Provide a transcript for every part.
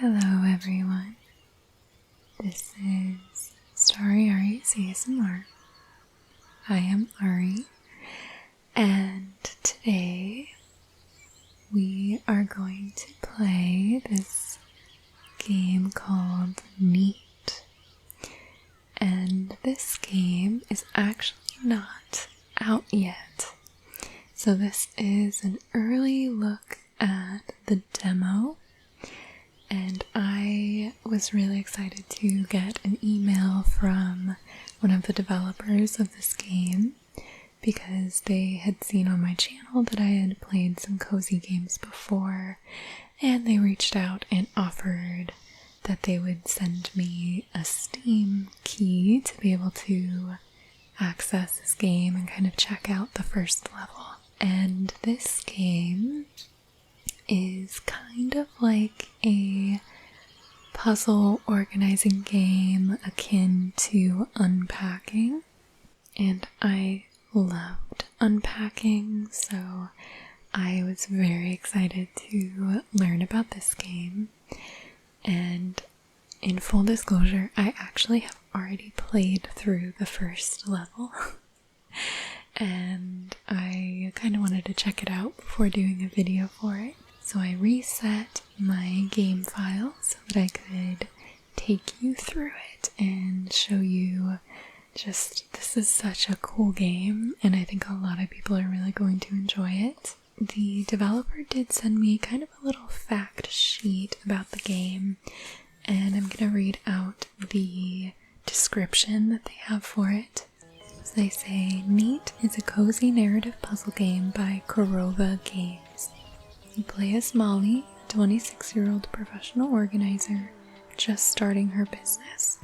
Hello everyone, this is Starry Ari's ASMR. I am Ari, and today we are going to play this game called Neat. And this game is actually not out yet. So this is an early look at the demo. And I was really excited to get an email from one of the developers of this game because they had seen on my channel that I had played some cozy games before, and they reached out and offered that they would send me a Steam key to be able to access this game and kind of check out the first level. And this game is kind of like a puzzle organizing game akin to Unpacking, and I loved Unpacking, so I was very excited to learn about this game. And in full disclosure, I actually have already played through the first level and I kind of wanted to check it out before doing a video for it. So I reset my game file so that I could take you through it and show you this is such a cool game, and I think a lot of people are really going to enjoy it. The developer did send me kind of a little fact sheet about the game, and I'm going to read out the description that they have for it. So they say, Neat is a cozy narrative puzzle game by Korova Games. You play as Molly, a 26-year-old professional organizer just starting her business.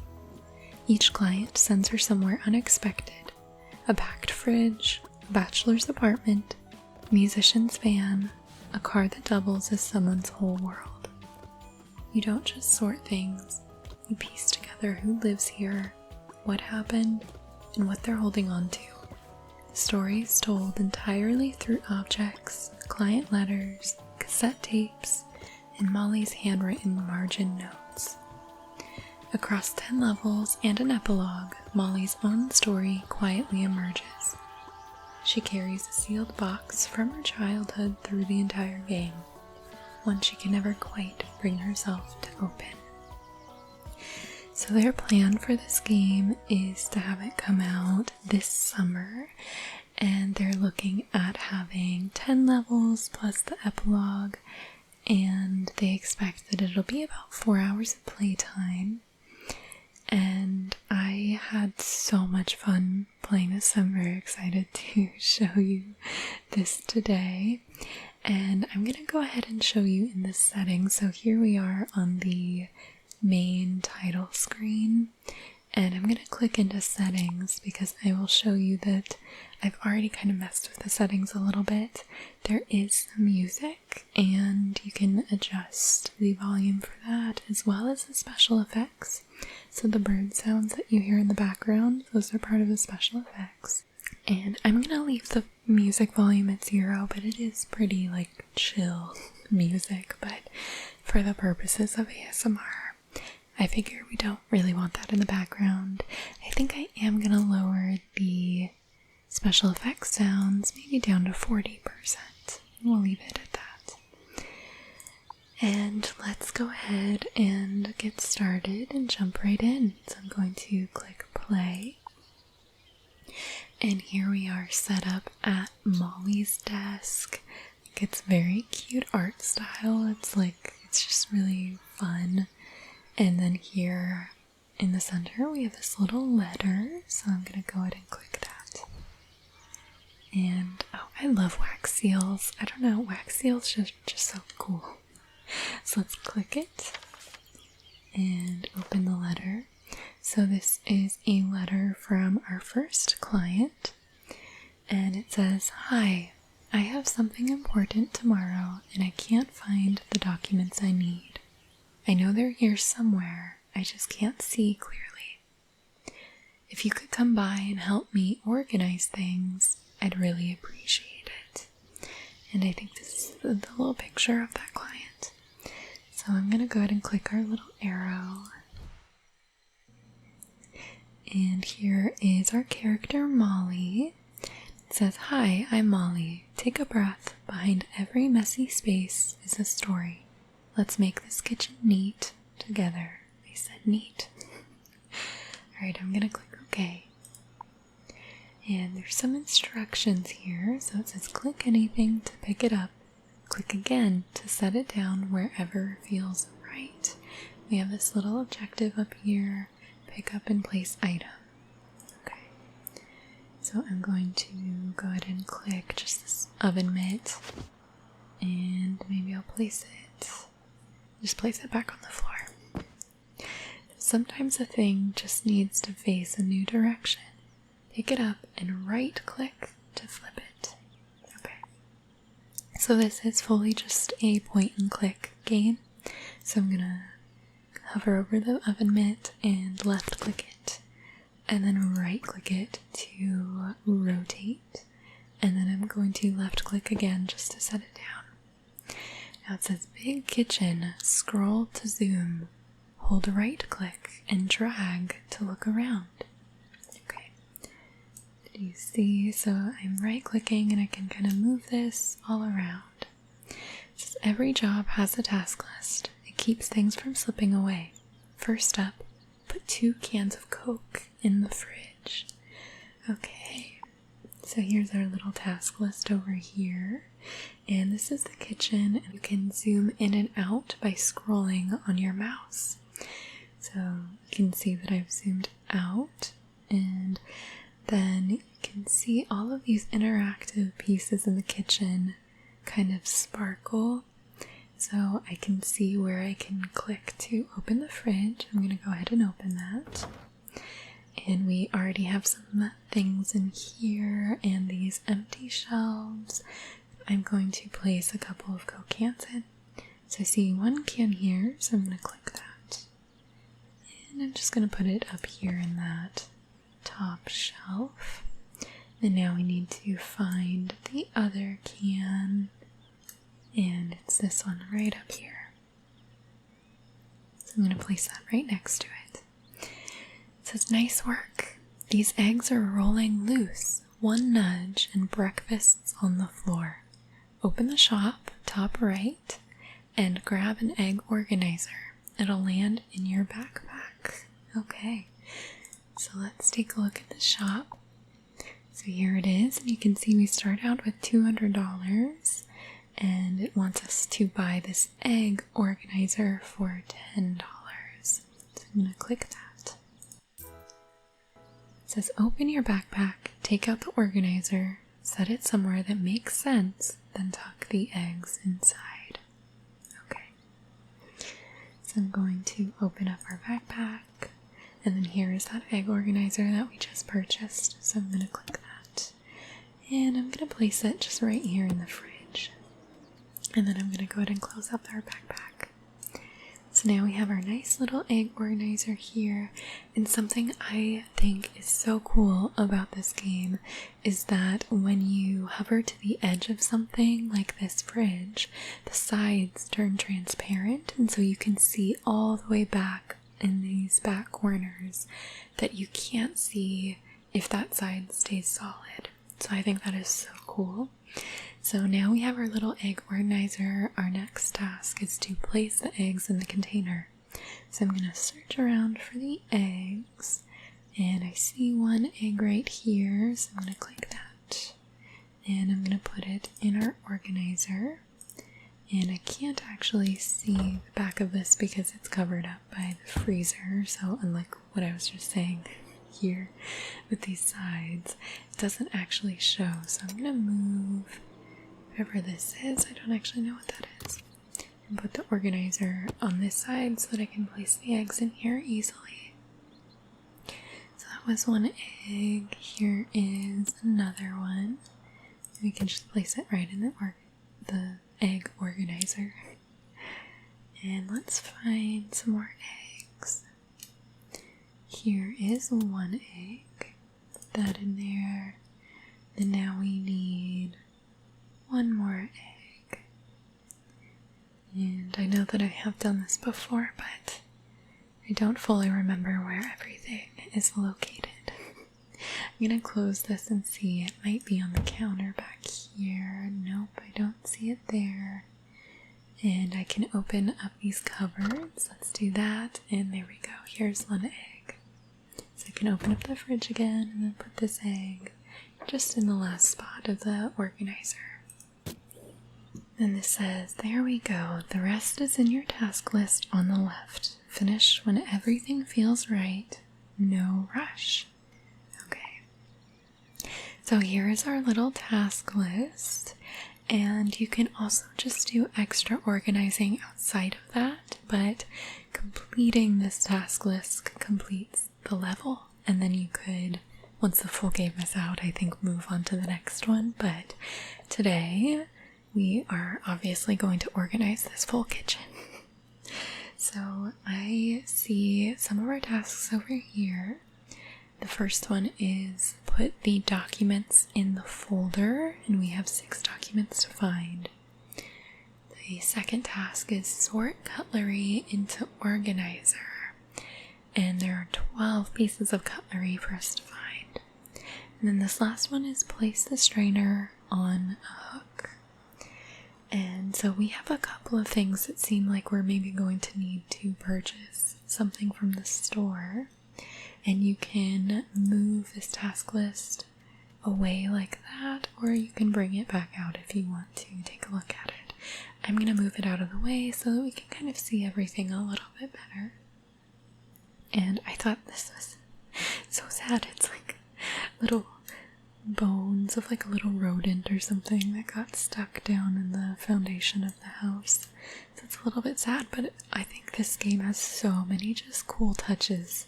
Each client sends her somewhere unexpected: a packed fridge, a bachelor's apartment, a musician's van, a car that doubles as someone's whole world. You don't just sort things, you piece together who lives here, what happened, and what they're holding on to. Stories told entirely through objects, client letters, cassette tapes, and Molly's handwritten margin notes. Across 10 levels and an epilogue, Molly's own story quietly emerges. She carries a sealed box from her childhood through the entire game, one she can never quite bring herself to open. So their plan for this game is to have it come out this summer, and they're looking at having 10 levels plus the epilogue, and they expect that it'll be about 4 hours of playtime. And I had so much fun playing this, so I'm very excited to show you this today. And I'm going to go ahead and show you in the settings. So here we are on the main title screen, and I'm going to click into settings because I will show you that I've already kind of messed with the settings a little bit. There is some music, and you can adjust the volume for that as well as the special effects. So the bird sounds that you hear in the background, those are part of the special effects. And I'm going to leave the music volume at 0, but it is pretty like chill music, but for the purposes of ASMR, I figure we don't really want that in the background. I think I am going to lower the special effects sounds maybe down to 40%. We'll leave it at that. And let's go ahead and get started and jump right in. So I'm going to click play. And here we are set up at Molly's desk. It's very cute art style. It's just really fun. And then here in the center we have this little letter, so I'm going to go ahead and click that. And oh, I love wax seals. I don't know, wax seals are just so cool. So let's click it and open the letter. So this is a letter from our first client, and it says, Hi, I have something important tomorrow and I can't find the documents I need. I know they're here somewhere, I just can't see clearly. If you could come by and help me organize things, I'd really appreciate it. And I think this is the little picture of that client. So So I'm going to go ahead and click our little arrow. And here is our character, Molly. It says, "Hi, I'm Molly. Take a breath. Behind every messy space is a story. Let's make this kitchen neat together." I said neat. Alright, I'm going to click OK. And there's some instructions here. So it says, click anything to pick it up. Click again to set it down wherever feels right. We have this little objective up here. Pick up and place item. Okay. So I'm going to go ahead and click just this oven mitt. And maybe I'll place it. Just place it back on the floor. Sometimes a thing just needs to face a new direction. Pick it up and right click to flip it. Okay. So this is fully just a point and click game. So I'm gonna hover over the oven mitt and left click it. And then right click it to rotate. And then I'm going to left click again just to set it down. Now it says big kitchen, scroll to zoom. Hold right click and drag to look around. You see, so I'm right clicking and I can kind of move this all around. It says every job has a task list. It keeps things from slipping away. First up, put 2 cans of Coke in the fridge. Okay, so here's our little task list over here. And this is the kitchen, and you can zoom in and out by scrolling on your mouse. So you can see that I've zoomed out, and then you can see all of these interactive pieces in the kitchen kind of sparkle. So I can see where I can click to open the fridge. I'm going to go ahead and open that. And we already have some things in here and these empty shelves. I'm going to place a couple of Coke cans in. So I see 1 can here, so I'm going to click that. And I'm just going to put it up here in that top shelf. And now we need to find the other can, and it's this one right up here. So I'm going to place that right next to it. It says, nice work. These eggs are rolling loose. 1 nudge and breakfast's on the floor. Open the shop, top right, and grab an egg organizer. It'll land in your backpack. Okay. So let's take a look at the shop. So here it is, and you can see we start out with $200, and it wants us to buy this egg organizer for $10. So I'm going to click that. It says open your backpack, take out the organizer, set it somewhere that makes sense, then tuck the eggs inside. Okay. So I'm going to open up our backpack. And then here is that egg organizer that we just purchased. So I'm going to click that. And I'm going to place it just right here in the fridge. And then I'm going to go ahead and close up our backpack. So now we have our nice little egg organizer here. And something I think is so cool about this game is that when you hover to the edge of something like this fridge, the sides turn transparent. And so you can see all the way back in these back corners that you can't see if that side stays solid. So I think that is so cool. So now we have our little egg organizer. Our next task is to place the eggs in the container. So I'm going to search around for the eggs, and I see 1 egg right here, so I'm going to click that. And I'm going to put it in our organizer. And I can't actually see the back of this because it's covered up by the freezer. So unlike what I was just saying here with these sides, it doesn't actually show. So I'm going to move whatever this is. I don't actually know what that is. And put the organizer on this side so that I can place the eggs in here easily. So that was 1 egg. Here is another one. We can just place it right in the egg organizer. And let's find some more eggs. Here is 1 egg. Put that in there. And now we need 1 more egg. And I know that I have done this before, but I don't fully remember where everything is located. I'm gonna close this and see. It might be on the counter back here. Nope, I don't see it there. And I can open up these cupboards. Let's do that. And there we go. Here's one egg. So I can open up the fridge again and then put this egg just in the last spot of the organizer. And this says, there we go. The rest is in your task list on the left. Finish when everything feels right. No rush. Okay. So here is our little task list. And you can also just do extra organizing outside of that, but completing this task list completes the level, and then you could, once the full game is out, I think move on to the next one. But today we are obviously going to organize this full kitchen. So I see some of our tasks over here. The first one is put the documents in the folder, and we have 6 documents to find. The second task is sort cutlery into organizer, and there are 12 pieces of cutlery for us to find. And then this last one is place the strainer on a hook. And so we have a couple of things that seem like we're maybe going to need to purchase something from the store. And you can move this task list away like that, or you can bring it back out if you want to take a look at it. I'm going to move it out of the way so that we can kind of see everything a little bit better. And I thought this was so sad. It's like little bones of like a little rodent or something that got stuck down in the foundation of the house. So it's a little bit sad, but I think this game has so many just cool touches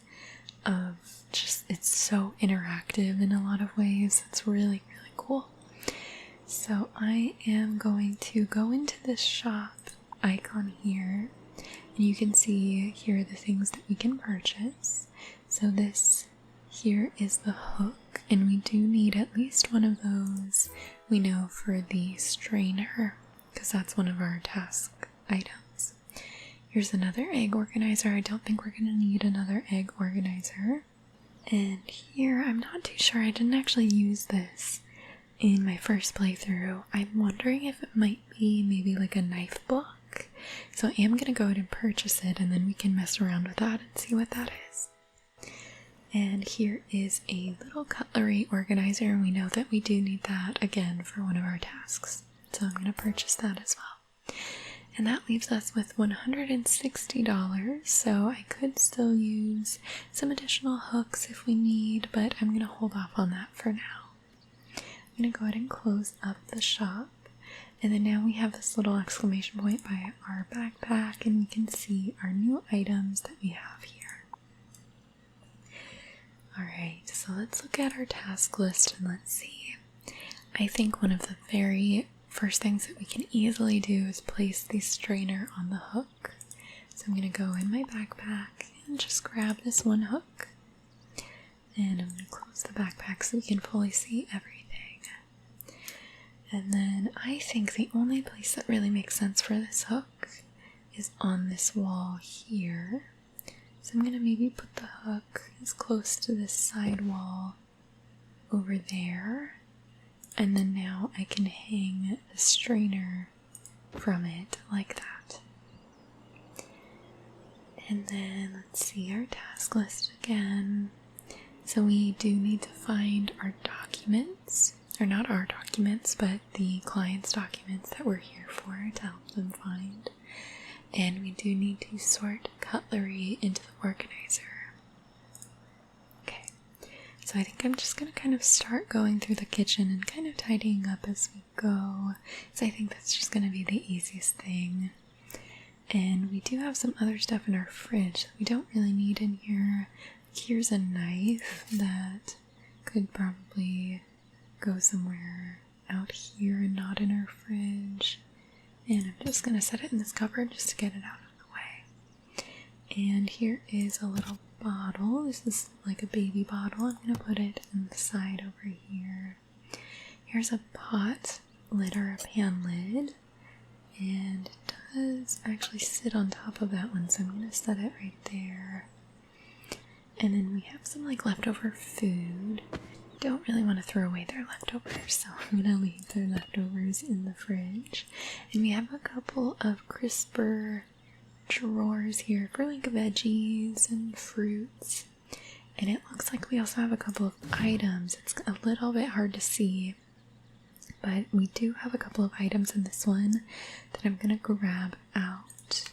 of just, it's so interactive in a lot of ways. It's really, really cool. So I am going to go into this shop icon here, and you can see here are the things that we can purchase. So this here is the hook, and we do need at least one of those, we know, for the strainer, because that's one of our task items. Here's another egg organizer. I don't think we're going to need another egg organizer. And here, I'm not too sure. I didn't actually use this in my first playthrough. I'm wondering if it might be maybe like a knife block. So I am going to go ahead and purchase it, and then we can mess around with that and see what that is. And here is a little cutlery organizer, and we know that we do need that again for one of our tasks. So I'm going to purchase that as well. And that leaves us with $160, so I could still use some additional hooks if we need, but I'm going to hold off on that for now. I'm going to go ahead and close up the shop, and then now we have this little exclamation point by our backpack, and we can see our new items that we have here. Alright, so let's look at our task list and let's see. I think one of the very first things that we can easily do is place the strainer on the hook. So I'm going to go in my backpack and just grab this one hook. And I'm going to close the backpack so we can fully see everything. And then I think the only place that really makes sense for this hook is on this wall here. So I'm going to maybe put the hook as close to this side wall over there. And then now I can hang the strainer from it like that. And then let's see our task list again. So we do need to find our documents, or not our documents, but the client's documents that we're here for to help them find. And we do need to sort cutlery into the organizer. So I think I'm just going to kind of start going through the kitchen and kind of tidying up as we go. So I think that's just going to be the easiest thing. And we do have some other stuff in our fridge that we don't really need in here. Here's a knife that could probably go somewhere out here and not in our fridge. And I'm just going to set it in this cupboard just to get it out of the way. And here is a little bottle. This is like a baby bottle. I'm going to put it in the side over here. Here's a pot lid or a pan lid. And it sofas actually sit on top of that one, so I'm going to set it right there. And then we have some like leftover food. Don't really want to throw away their leftovers, so I'm going to leave their leftovers in the fridge. And we have a couple of crisper drawers here for like veggies and fruits. And it looks like we also have a couple of items. It's a little bit hard to see, but we do have a couple of items in this one that I'm going to grab out.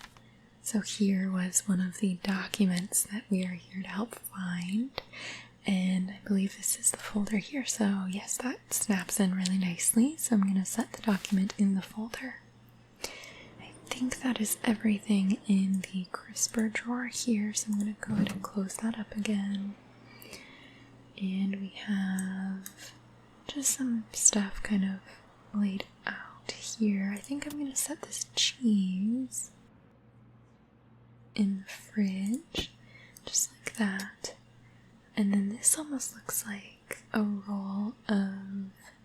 So here was one of the documents that we are here to help find. And I believe this is the folder here. So yes, that snaps in really nicely. So I'm going to set the document in the folder. I think that is everything in the crisper drawer here. So I'm going to go ahead and close that up again. And we have just some stuff kind of laid out here. I think I'm going to set this cheese in the fridge, just like that. And then this almost looks like a roll of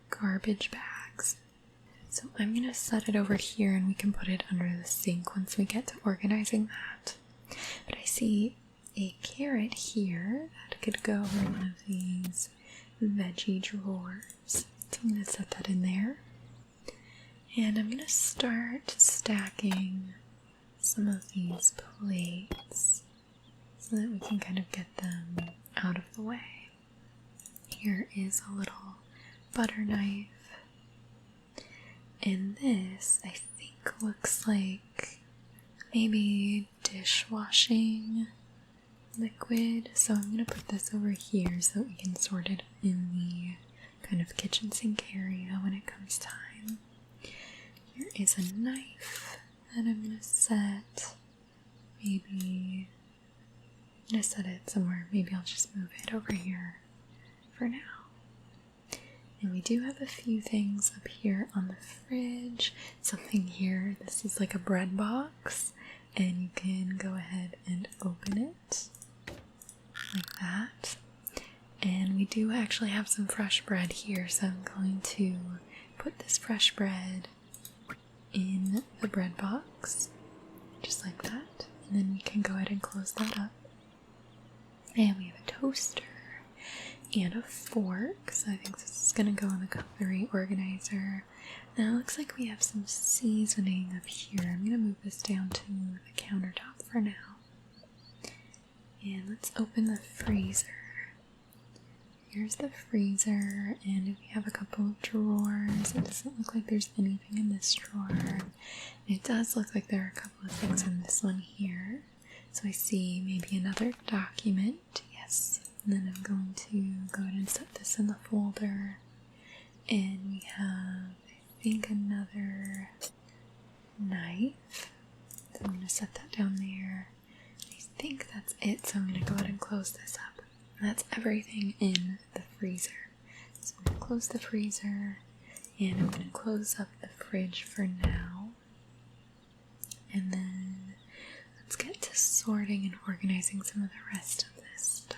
garbage bags. So I'm going to set it over here and we can put it under the sink once we get to organizing that. But I see a carrot here that could go in one of these veggie drawers. So I'm going to set that in there. And I'm going to start stacking some of these plates so that we can kind of get them out of the way. Here is a little butter knife. And this, I think, looks like maybe dishwashing liquid. So I'm going to put this over here so that we can sort it in the kind of kitchen sink area when it comes time. Here is a knife that I'm going to set. Maybe I'm going to set it somewhere. Maybe I'll just move it over here for now. And we do have a few things up here on the fridge. Something here. This is like a bread box. And you can go ahead and open it like that. And we do actually have some fresh bread here. So I'm going to put this fresh bread in the bread box. Just like that. And then we can go ahead and close that up. And we have a toaster and a fork, so I think this is going to go in the cutlery organizer. Now it looks like we have some seasoning up here. I'm going to move this down to the countertop for now. And let's open the freezer. Here's the freezer, and we have a couple of drawers. It doesn't look like there's anything in this drawer. It does look like there are a couple of things in this one here. So I see maybe another document. Yes. And then I'm going to go ahead and set this in the folder. And we have, I think, another knife. So I'm going to set that down there. I think that's it. So I'm going to go ahead and close this up. And that's everything in the freezer. So I'm going to close the freezer. And I'm going to close up the fridge for now. And then let's get to sorting and organizing some of the rest of this stuff.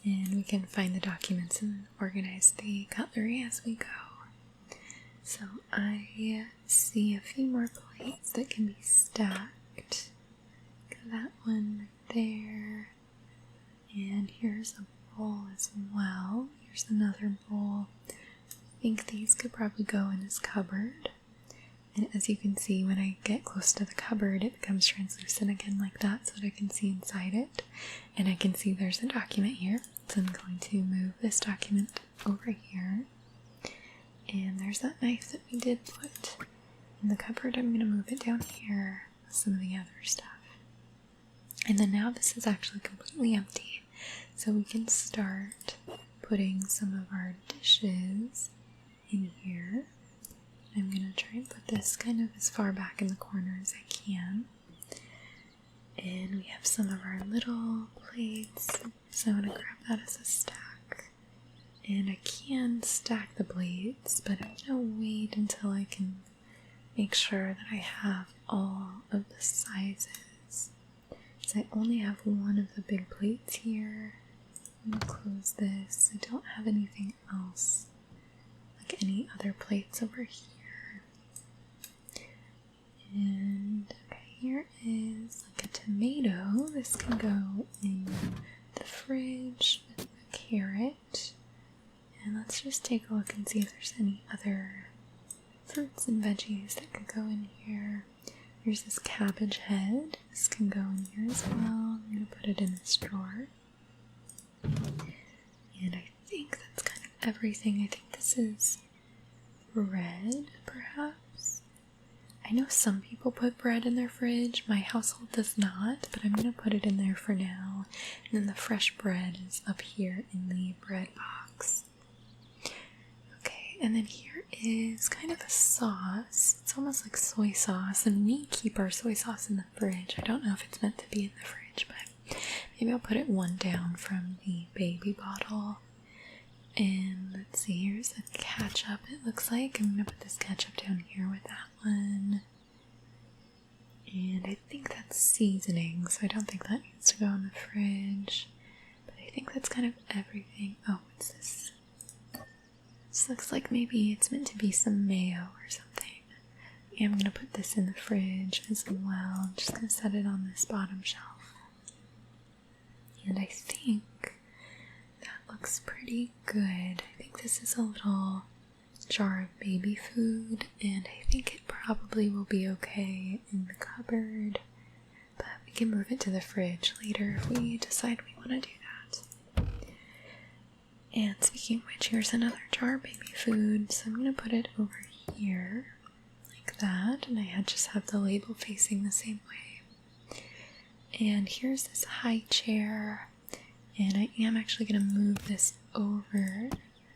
And we can find the documents and organize the cutlery as we go. So I see a few more plates that can be stacked. Got that one there. And here's a bowl as well. Here's another bowl. I think these could probably go in this cupboard. And as you can see, when I get close to the cupboard, it becomes translucent again like that so that I can see inside it. And I can see there's a document here. So I'm going to move this document over here. And there's that knife that we did put in the cupboard. I'm going to move it down here with some of the other stuff. And then now this is actually completely empty. So we can start putting some of our dishes in here. I'm going to try and put this kind of as far back in the corner as I can. And we have some of our little plates, so I'm going to grab that as a stack. And I can stack the plates, but I'm going to wait until I can make sure that I have all of the sizes. So I only have one of the big plates here. I'm going to close this. I don't have anything else, like any other plates over here. And okay, here is like a tomato. This can go in the fridge with a carrot. And let's just take a look and see if there's any other fruits and veggies that could go in here. Here's this cabbage head. This can go in here as well. I'm going to put it in this drawer. And I think that's kind of everything. I think this is bread, perhaps. I know some people put bread in their fridge. My household does not, but I'm going to put it in there for now. And then the fresh bread is up here in the bread box. Okay, and then here is kind of a sauce. It's almost like soy sauce, and we keep our soy sauce in the fridge. I don't know if it's meant to be in the fridge, but maybe I'll put it one down from the baby bottle. And let's see, here's the ketchup, it looks like. I'm going to put this ketchup down here with that one. And I think that's seasoning, so I don't think that needs to go in the fridge. But I think that's kind of everything. Oh, what's this? This looks like maybe it's meant to be some mayo or something. Yeah, I'm going to put this in the fridge as well. I'm just going to set it on this bottom shelf. And I think that looks pretty good. I think this is a little jar of baby food, and I think it probably will be okay in the cupboard. But we can move it to the fridge later if we decide we want to do that. And speaking of which, here's another jar of baby food. So I'm going to put it over here, like that. And I just have the label facing the same way. And here's this high chair. And I am actually going to move this over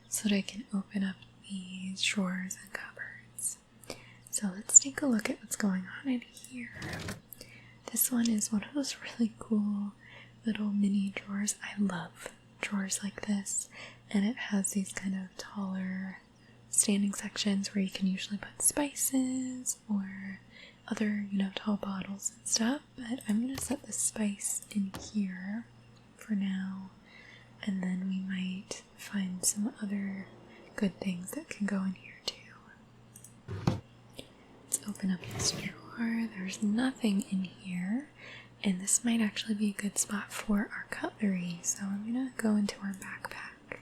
so that I can open up these drawers and cupboards. So let's take a look at what's going on in here. This one is one of those really cool little mini drawers. I love drawers like this, and it has these kind of taller standing sections where you can usually put spices or other, tall bottles and stuff. But I'm going to set the spice in here for now, and then we might find some other good things that can go in here too. Let's open up this drawer. There's nothing in here, and this might actually be a good spot for our cutlery. So I'm gonna go into our backpack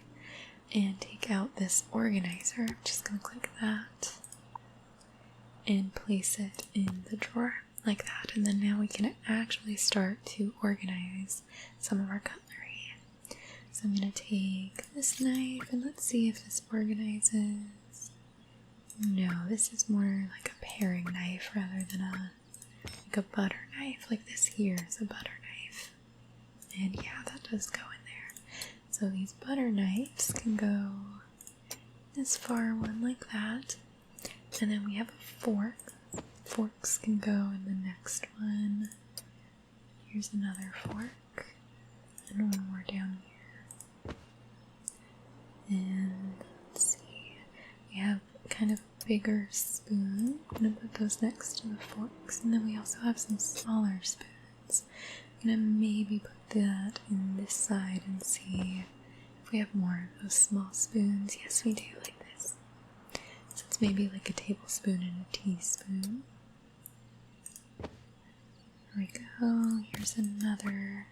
and take out this organizer. I'm just gonna click that and place it in the drawer like that, and then now we can actually start to organize some of our cutlery. So I'm going to take this knife, and let's see if this organizes. No, this is more like a paring knife rather than a butter knife. Like this here is a butter knife. And yeah, that does go in there. So these butter knives can go this far one like that. And then we have a fork. Forks can go in the next one. Here's another fork. And one more down here. And let's see, we have kind of a bigger spoon. I'm going to put those next to the forks, and then we also have some smaller spoons. I'm going to maybe put that in this side and see if we have more of those small spoons. Yes, we do, like this. So it's maybe like a tablespoon and a teaspoon. There we go. Here's another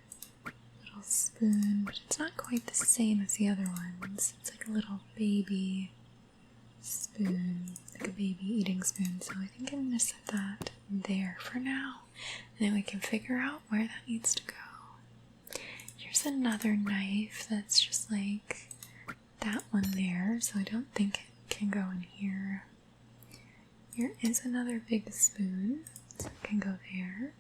little spoon, but it's not quite the same as the other ones. It's like a little baby spoon, like a baby eating spoon. So I think I'm going to set that there for now, and then we can figure out where that needs to go. Here's another knife that's just like that one there, so I don't think it can go in here. Here is another big spoon, so it can go there.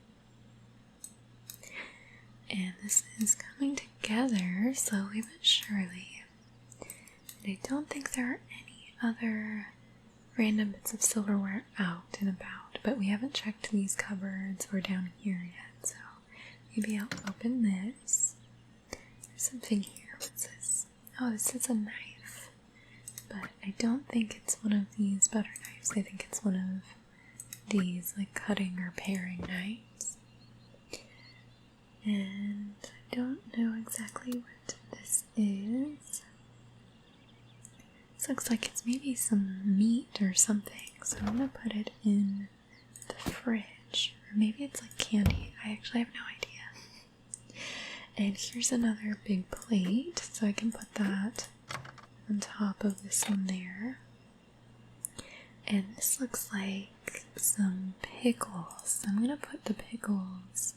And this is coming together slowly but surely. And I don't think there are any other random bits of silverware out and about, but we haven't checked these cupboards or down here yet, so maybe I'll open this. There's something here. What's this? Oh, this is a knife, but I don't think it's one of these butter knives. I think it's one of these like cutting or paring knives. And I don't know exactly what this is. This looks like it's maybe some meat or something, so I'm going to put it in the the fridge. Or maybe it's like candy. I actually have no idea. And here's another big plate, so I can put that on top of this one there. And this looks like some pickles. So I'm gonna put the pickles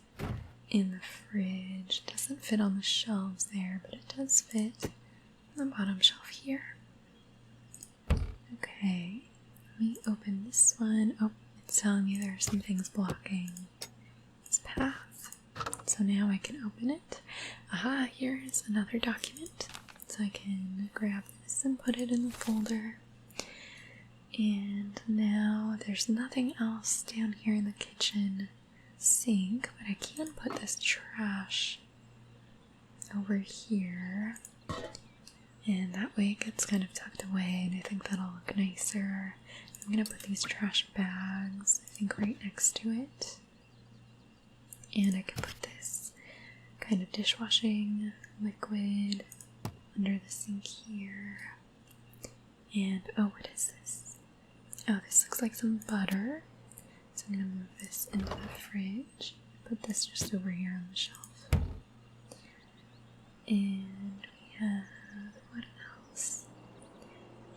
in the fridge. It doesn't fit on the shelves there, but it does fit on the bottom shelf here. Okay, let me open this one. Oh, it's telling me there are some things blocking this path. So now I can open it. Aha, here is another document. So I can grab this and put it in the folder. And now there's nothing else down here in the kitchen sink, but I can put this trash over here. And that way it gets kind of tucked away, and I think that'll look nicer. I'm gonna put these trash bags, I think, right next to it. And I can put this kind of dishwashing liquid under the sink here. And, oh, what is this? Oh, this looks like some butter. So I'm gonna move this into the fridge. Put this just over here on the shelf. And we have, what else?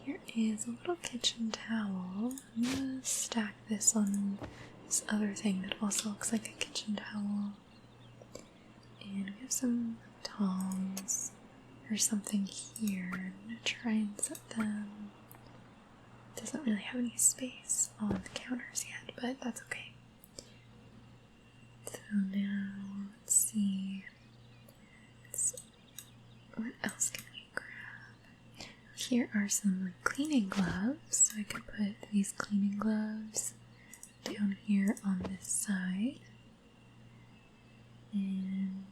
Here is a little kitchen towel. I'm gonna stack this on this other thing that also looks like a kitchen towel. And we have some tongs or something here. I'm gonna try and set them. It doesn't really have any space on the counters yet, but that's okay. So now, let's see. What else can we grab? Here are some like cleaning gloves. So I could put these cleaning gloves down here on this side. And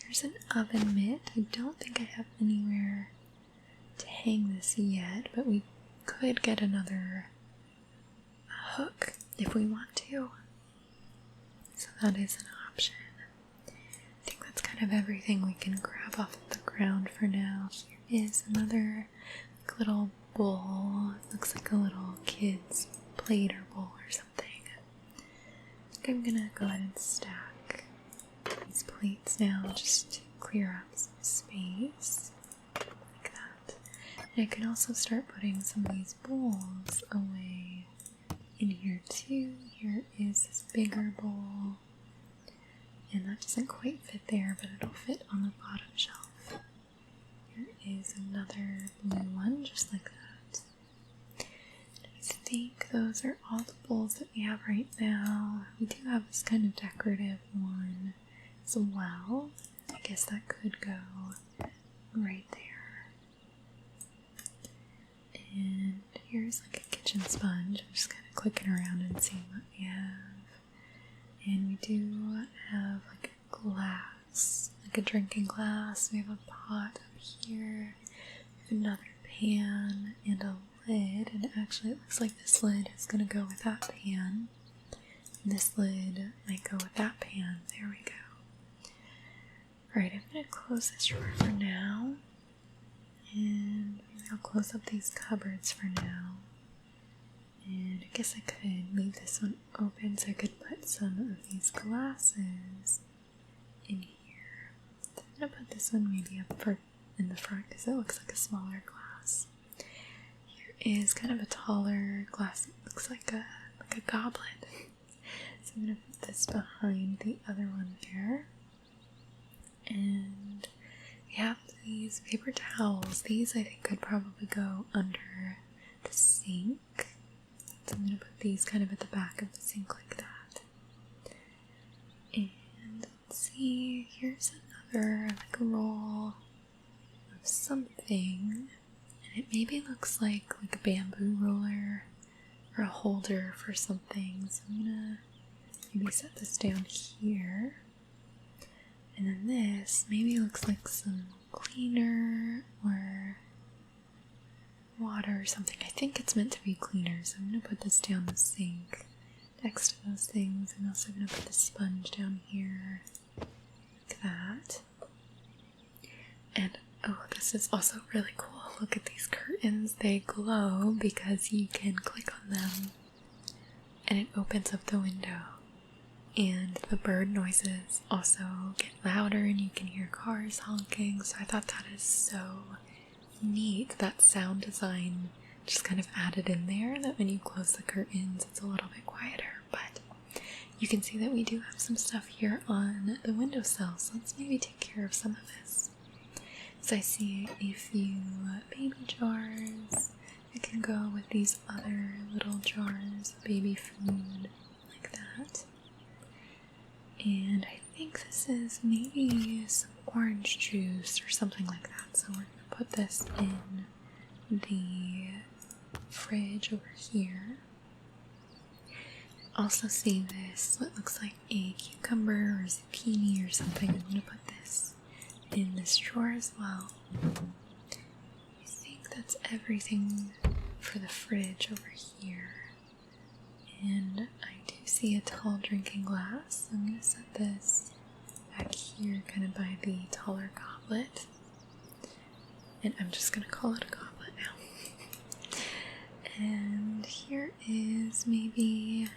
here's an oven mitt. I don't think I have anywhere to hang this yet, but we could get another hook if we want to. So that is an option. I think that's kind of everything we can grab off the ground for now. Here is another little bowl. It looks like a little kid's plate or bowl or something. I think I'm gonna go ahead and stack these plates now just to clear up some space. Like that. And I can also start putting some of these bowls away in here too. Here is this bigger bowl. And that doesn't quite fit there, but it'll fit on the bottom shelf. Here is another blue one, just like that. I think those are all the bowls that we have right now. We do have this kind of decorative one as well. I guess that could go right there. And here's like a kitchen sponge. I'm just kind of clicking around and seeing what we have. And we do have like a glass, like a drinking glass. We have a pot up here. We have another pan and a lid. And actually it looks like this lid is going to go with that pan. And this lid might go with that pan. There we go. Alright, I'm going to close this drawer for now. And maybe I'll close up these cupboards for now. And I guess I could leave this one open so I could put some of these glasses in here. So I'm going to put this one maybe up in the front because it looks like a smaller glass. Here is kind of a taller glass. It looks like a goblet. So I'm going to put this behind the other one there. And we have these paper towels. These I think could probably go under the sink. So I'm going to put these kind of at the back of the sink like that. And let's see, here's another like roll of something. And it maybe looks like a bamboo roller or a holder for something. So I'm going to maybe set this down here. And then this maybe looks like some cleaner or water or something. I think it's meant to be cleaner, so I'm going to put this down the sink next to those things. I'm also going to put the sponge down here like that. And oh, this is also really cool. Look at these curtains. They glow because you can click on them and it opens up the window. And the bird noises also get louder and you can hear cars honking. So I thought that is so neat, that sound design just kind of added in there, that when you close the curtains it's a little bit quieter. But you can see that we do have some stuff here on the windowsill, so let's maybe take care of some of this. So I see a few baby jars. I can go with these other little jars of baby food like that. And I think this is maybe some orange juice or something like that. So we're going to put this in the fridge over here. Also see this, what looks like a cucumber or zucchini or something. I'm going to put this in this drawer as well. I think that's everything for the fridge over here. And I do see a tall drinking glass. I'm going to set this back here kind of by the taller goblet. And I'm just going to call it a goblet now. And here is maybe,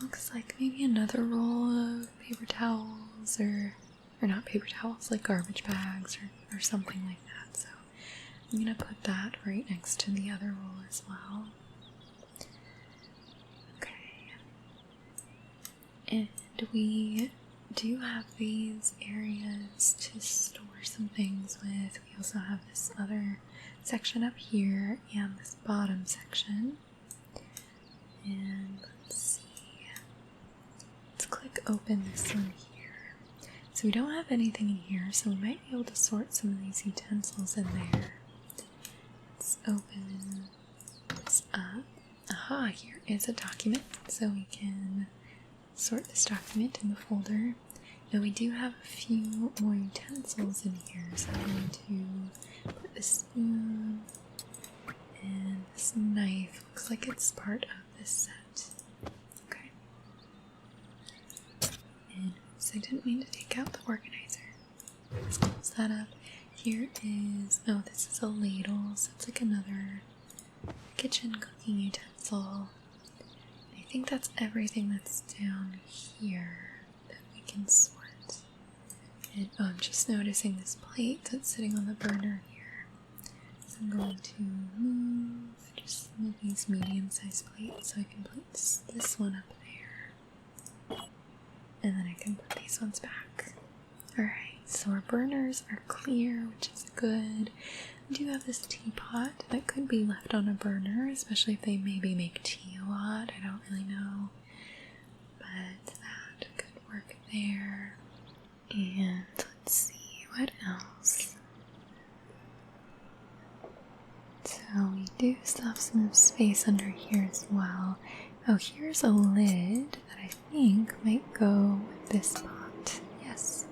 looks like maybe another roll of paper towels, or not paper towels, like garbage bags or something like that. So I'm going to put that right next to the other roll as well. Okay. And we do have these areas to store some things with. We also have this other section up here and this bottom section. And let's see. Let's click open this one here. So we don't have anything in here, so we might be able to sort some of these utensils in there. Let's open this up. Aha, here is a document, so we can sort this document in the folder. Now we do have a few more utensils in here, so I'm going to put this spoon and this knife. Looks like it's part of this set. Okay. And oops, I didn't mean to take out the organizer. Let's close that up. Here is, oh, this is a ladle, so it's like another kitchen cooking utensil. I think that's everything that's down here that we can sort. And I'm just noticing this plate that's sitting on the burner here. So I'm going to move just some of these medium-sized plates so I can put this one up there. And then I can put these ones back. Alright, so our burners are clear, which is good. We do have this teapot that could be left on a burner, especially if they maybe make tea a lot. I don't really know. But that could work there. And let's see, what else? So we do still have some space under here as well. Oh, here's a lid that I think might go with this pot. Yes.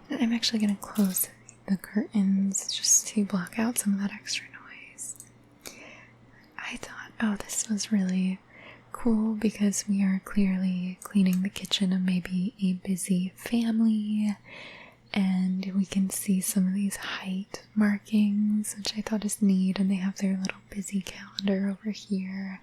And I'm actually going to close the curtains just to block out some of that extra noise. I thought, oh, this was really cool because we are clearly cleaning the kitchen of maybe a busy family, and we can see some of these height markings, which I thought is neat, and they have their little busy calendar over here.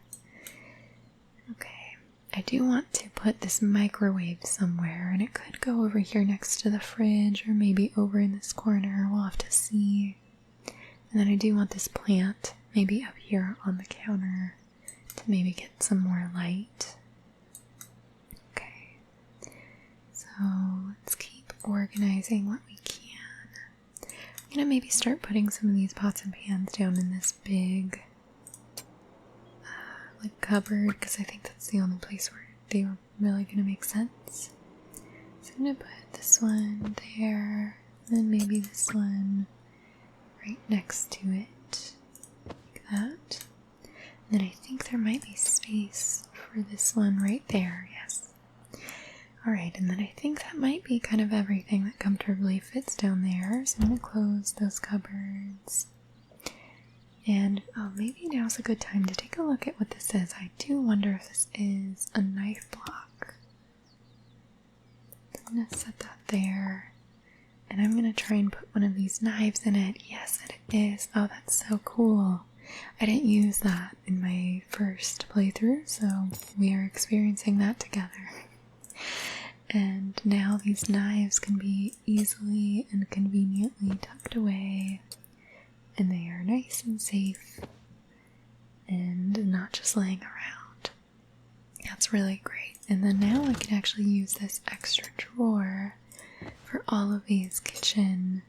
Okay, I do want to put this microwave somewhere, and it could go over here next to the fridge or maybe over in this corner. We'll have to see. And then I do want this plant maybe up here on the counter to maybe get some more light. Okay, so let's keep organizing what we can. I'm gonna maybe start putting some of these pots and pans down in this big like cupboard, because I think that's the only place where they were really gonna make sense. So I'm gonna put this one there, and then maybe this one right next to it, like that. And then I think there might be space for this one right there, yes. Alright, and then I think that might be kind of everything that comfortably fits down there. So I'm going to close those cupboards. And, oh, maybe now's a good time to take a look at what this is. I do wonder if this is a knife block. I'm going to set that there. And I'm going to try and put one of these knives in it. Yes, it is. Oh, that's so cool. I didn't use that in my first playthrough, so we are experiencing that together. And now these knives can be easily and conveniently tucked away, and they are nice and safe and not just laying around. That's really great. And then now I can actually use this extra drawer for all of these kitchen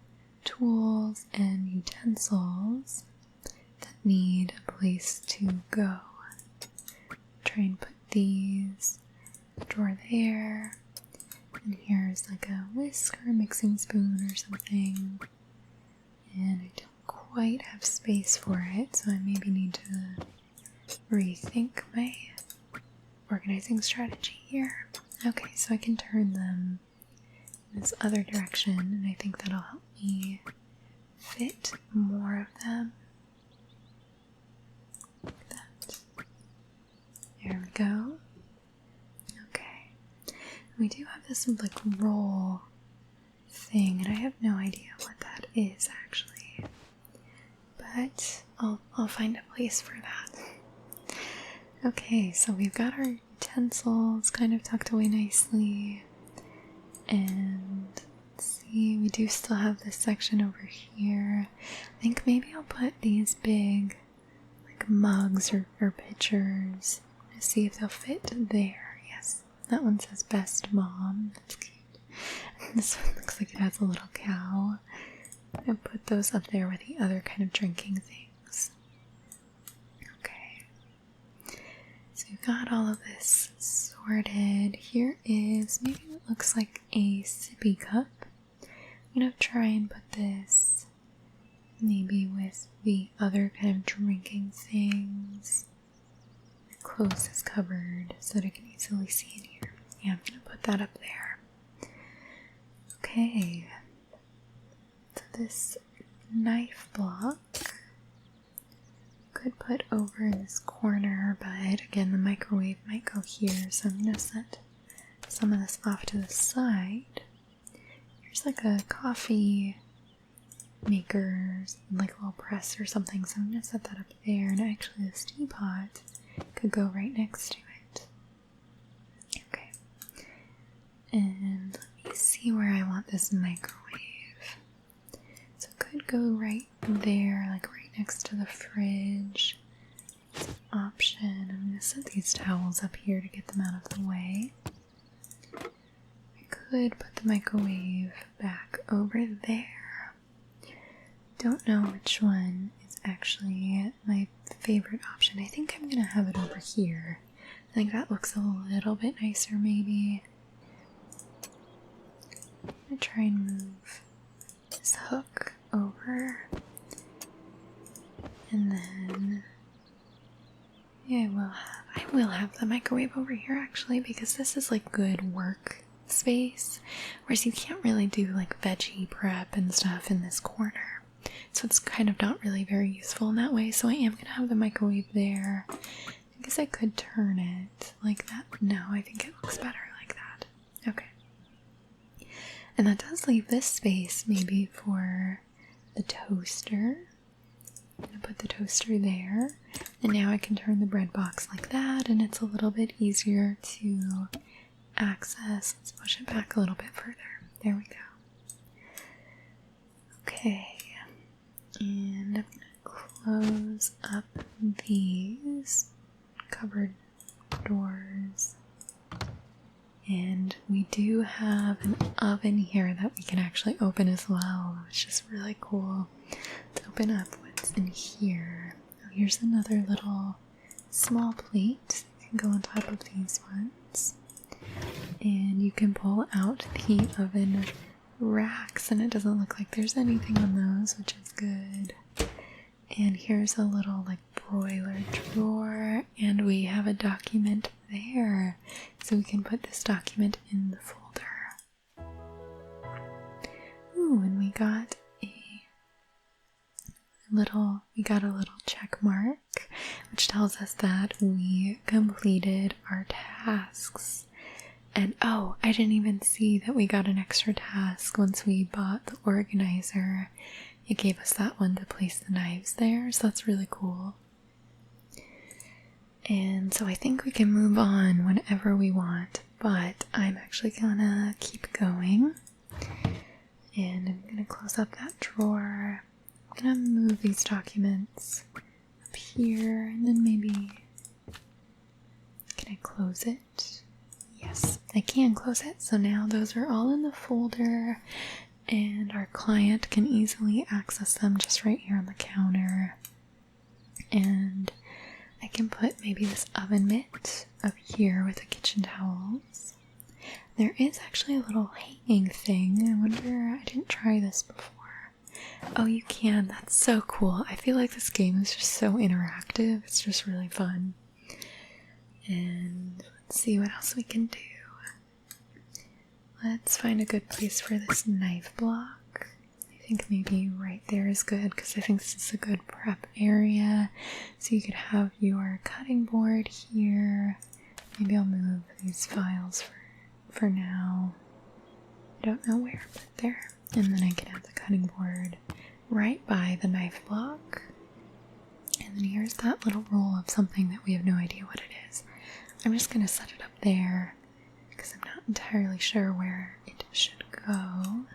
tools and utensils that need a place to go. Try and put these in the drawer there. And here's like a whisk or a mixing spoon or something. And I don't quite have space for it, so I maybe need to rethink my organizing strategy here. Okay, so I can turn them in this other direction, and I think that'll help me fit more of them. Like that. There we go. Okay. We do have this like roll thing, and I have no idea what that is actually. But I'll find a place for that. Okay, so we've got our utensils kind of tucked away nicely. And let's see, we do still have this section over here. I think maybe I'll put these big like mugs or pitchers to see if they'll fit there. Yes, that one says Best Mom. That's cute. And this one looks like it has a little cow. I'll put those up there with the other kind of drinking things. Okay. So we've got all of this sorted. Here is maybe what looks like a sippy cup. I'm going to try and put this maybe with the other kind of drinking things. The close is covered so that I can easily see in here. Yeah, I'm going to put that up there. Okay. So this knife block could put over in this corner, but again the microwave might go here, so I'm going to set some of this off to the side. Here's like a coffee maker, like a little press or something, so I'm going to set that up there, and actually this teapot could go right next to it. Okay. And let me see where I want this microwave. So it could go right there, like right next to the fridge. It's an option. I'm going to set these towels up here to get them out of the way. I could put the microwave back over there. Don't know which one is actually my favorite option. I think I'm going to have it over here. I think that looks a little bit nicer maybe. I'm going to try and move this hook over. And then yeah, I will have the microwave over here actually, because this is like good work space, whereas you can't really do like veggie prep and stuff in this corner. So it's kind of not really very useful in that way. So I am going to have the microwave there. I guess I could turn it like that. No, I think it looks better like that. Okay. And that does leave this space maybe for the toaster. I'm going to put the toaster there, and now I can turn the bread box like that, and it's a little bit easier to access. Let's push it back a little bit further. There we go. Okay, and I'm going to close up these cupboard doors. And we do have an oven here that we can actually open as well, which is really cool. Let's open up what's in here. Oh, here's another little small plate that can go on top of these ones. And you can pull out the oven racks, and it doesn't look like there's anything on those, which is good. And here's a little like broiler drawer, and we have a document there, so we can put this document in the folder. Ooh, and we got a little check mark, which tells us that we completed our tasks. And oh, I didn't even see that we got an extra task once we bought the organizer. it gave us that one to place the knives there, so that's really cool. And so I think we can move on whenever we want, but I'm actually gonna keep going. And I'm gonna close up that drawer. I'm gonna move these documents up here, and then maybe... Can I close it? Yes, I can close it. So now those are all in the folder, and our client can easily access them just right here on the counter. And I can put maybe this oven mitt up here with the kitchen towels. There is actually a little hanging thing. I wonder, I didn't try this before. Oh, you can. That's so cool. I feel like this game is just so interactive. It's just really fun. And let's see what else we can do. Let's find a good place for this knife block. I think maybe right there is good because I think this is a good prep area. So you could have your cutting board here. Maybe I'll move these files for now. I don't know where, but there. And then I can have the cutting board right by the knife block. And then here's that little roll of something that we have no idea what it is. I'm just going to set it up there because I'm not entirely sure where it should go.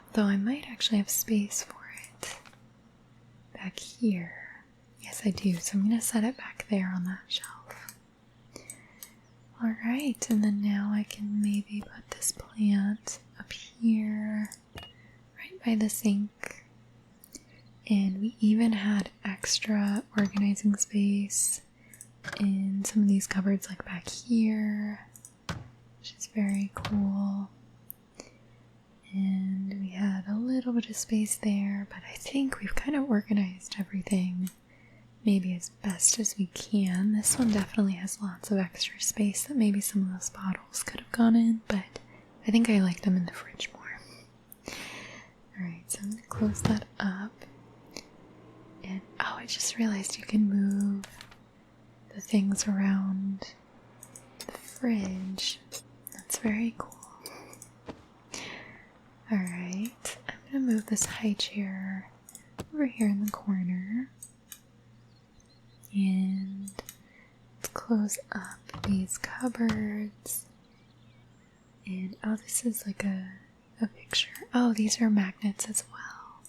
Although I might actually have space for it back here. Yes, I do. So I'm going to set it back there on that shelf. Alright, and then now I can maybe put this plant up here, right by the sink. And we even had extra organizing space in some of these cupboards, like back here, which is very cool. And we had a little bit of space there, but I think we've kind of organized everything maybe as best as we can. This one definitely has lots of extra space that maybe some of those bottles could have gone in, but I think I like them in the fridge more. Alright, so I'm going to close that up. And oh, I just realized you can move the things around the fridge. That's very cool. Alright, I'm going to move this high chair over here in the corner. And let's close up these cupboards. And oh, this is like a picture. Oh, these are magnets as well.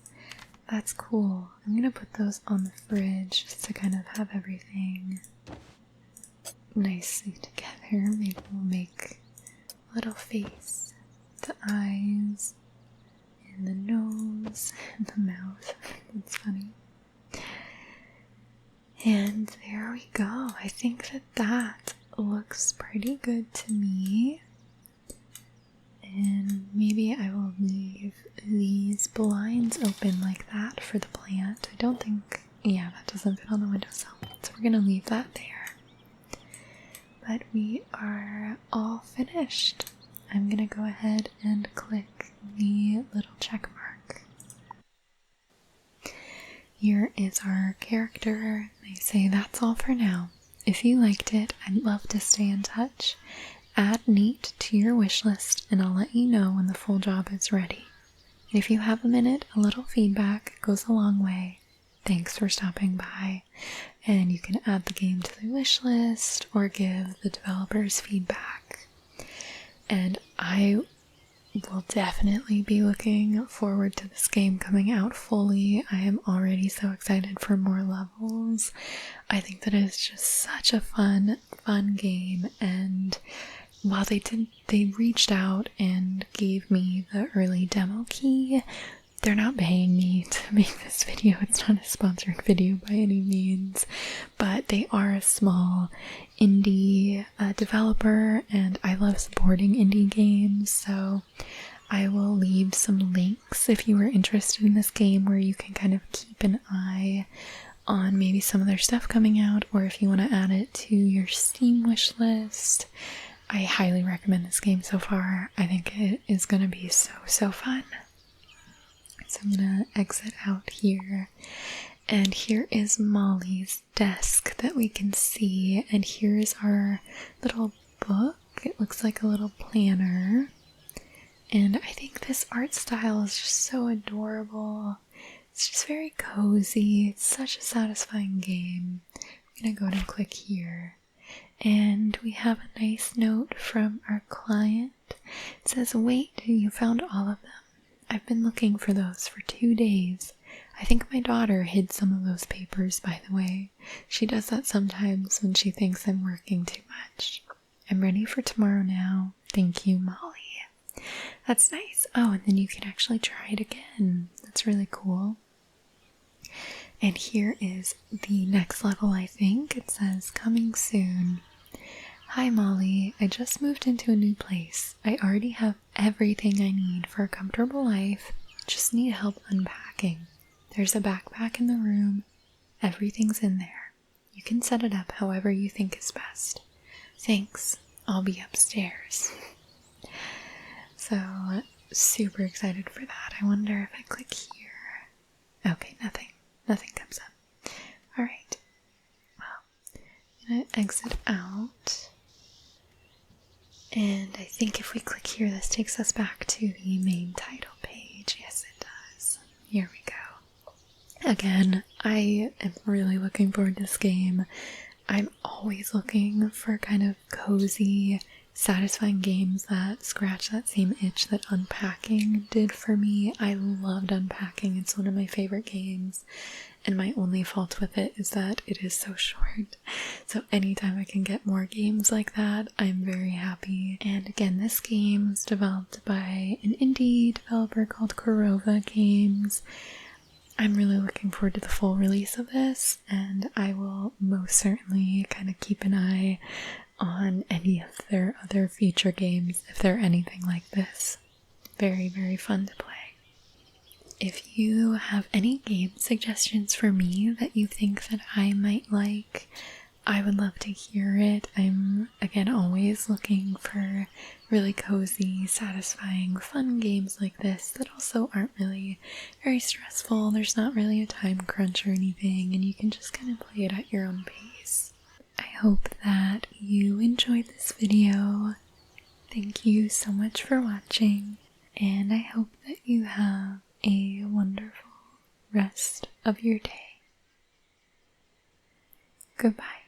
That's cool. I'm gonna put those on the fridge just to kind of have everything nicely together. Maybe we'll make a little face, the eyes, and the nose, and the mouth. That's funny. And there we go. I think that looks pretty good to me. And maybe I will leave these blinds open like that for the plant. I don't think, yeah, that doesn't fit on the windowsill. So we're going to leave that there. But we are all finished. I'm going to go ahead and click the little check mark. Here is our character. They say that's all for now. If you liked it, I'd love to stay in touch. Add Neat to your wish list and I'll let you know when the full job is ready. And if you have a minute, a little feedback goes a long way. Thanks for stopping by. And you can add the game to the wish list or give the developers feedback. And I will definitely be looking forward to this game coming out fully. I am already so excited for more levels. I think that it's just such a fun game, and while they reached out and gave me the early demo key, they're not paying me to make this video. It's not a sponsored video by any means, but they are a small indie developer, and I love supporting indie games, so I will leave some links if you are interested in this game where you can kind of keep an eye on maybe some of their stuff coming out, or if you want to add it to your Steam wish list. I highly recommend this game so far. I think it is going to be so fun. So I'm going to exit out here, and here is Molly's desk that we can see, and here's our little book. It looks like a little planner, and I think this art style is just so adorable. It's just very cozy. It's such a satisfying game. I'm gonna go ahead and click here. And we have a nice note from our client. It says, "Wait, you found all of them. I've been looking for those for 2 days. I think my daughter hid some of those papers, by the way. She does that sometimes when she thinks I'm working too much. I'm ready for tomorrow now. Thank you, Molly." That's nice. Oh, and then you can actually try it again. That's really cool. And here is the next level, I think. It says, "Coming soon. Hi, Molly. I just moved into a new place. I already have everything I need for a comfortable life. Just need help unpacking. There's a backpack in the room. Everything's in there. You can set it up however you think is best. Thanks. I'll be upstairs." So, super excited for that. I wonder if I click here. Okay, nothing. Nothing comes up. Alright. Well, I'm gonna exit out. And I think if we click here, this takes us back to the main title page. Yes, it does. Here we go. Again, I am really looking forward to this game. I'm always looking for kind of cozy, satisfying games that scratch that same itch that Unpacking did for me. I loved Unpacking. It's one of my favorite games, and my only fault with it is that it is so short. So anytime I can get more games like that, I'm very happy. And again, this game was developed by an indie developer called Korova Games. I'm really looking forward to the full release of this, and I will most certainly kind of keep an eye on any of their other future games if they're anything like this. Very, very fun to play. If you have any game suggestions for me that you think that I might like, I would love to hear it. I'm, again, always looking for really cozy, satisfying, fun games like this that also aren't really very stressful. There's not really a time crunch or anything, and you can just kind of play it at your own pace. I hope that you enjoyed this video. Thank you so much for watching, and I hope that you have a wonderful rest of your day. Goodbye.